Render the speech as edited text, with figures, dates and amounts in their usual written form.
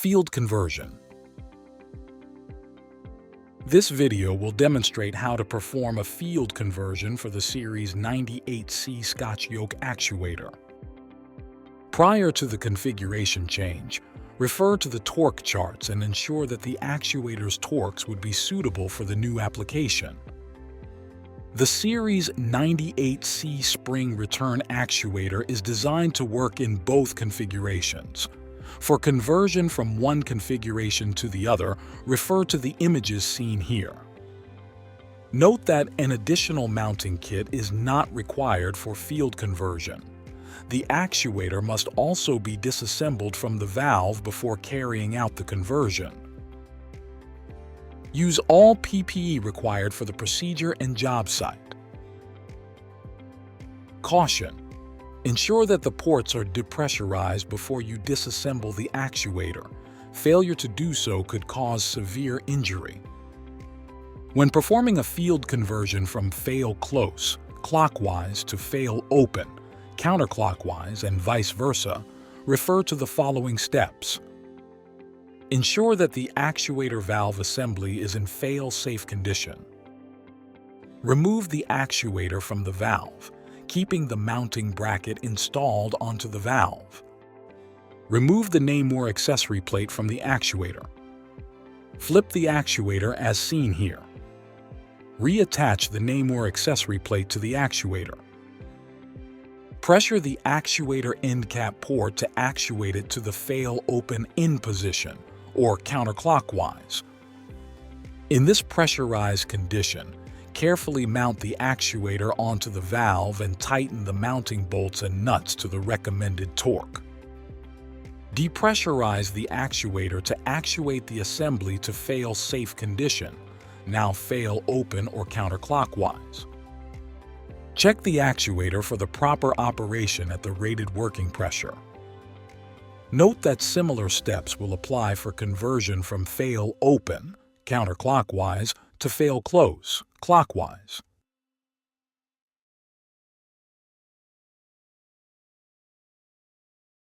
Field conversion. This video will demonstrate how to perform a field conversion for the Series 98C Scotch Yoke Actuator. Prior to the configuration change, refer to the torque charts and ensure that the actuator's torques would be suitable for the new application. The Series 98C Spring Return Actuator is designed to work in both configurations. For conversion from one configuration to the other, refer to the images seen here. Note that an additional mounting kit is not required for field conversion. The actuator must also be disassembled from the valve before carrying out the conversion. Use all PPE required for the procedure and job site. Caution: ensure that the ports are depressurized before you disassemble the actuator. Failure to do so could cause severe injury. When performing a field conversion from fail close, clockwise to fail open, counterclockwise, and vice versa, refer to the following steps. Ensure that the actuator valve assembly is in fail-safe condition. Remove the actuator from the valve, keeping the mounting bracket installed onto the valve. Remove the Namur accessory plate from the actuator. Flip the actuator as seen here. Reattach the Namur accessory plate to the actuator. Pressure the actuator end cap port to actuate it to the fail open in position, or counterclockwise. In this pressurized condition, carefully mount the actuator onto the valve and tighten the mounting bolts and nuts to the recommended torque. Depressurize the actuator to actuate the assembly to fail-safe condition, now fail open or counterclockwise. Check the actuator for the proper operation at the rated working pressure. Note that similar steps will apply for conversion from fail open, counterclockwise, to fail close, clockwise.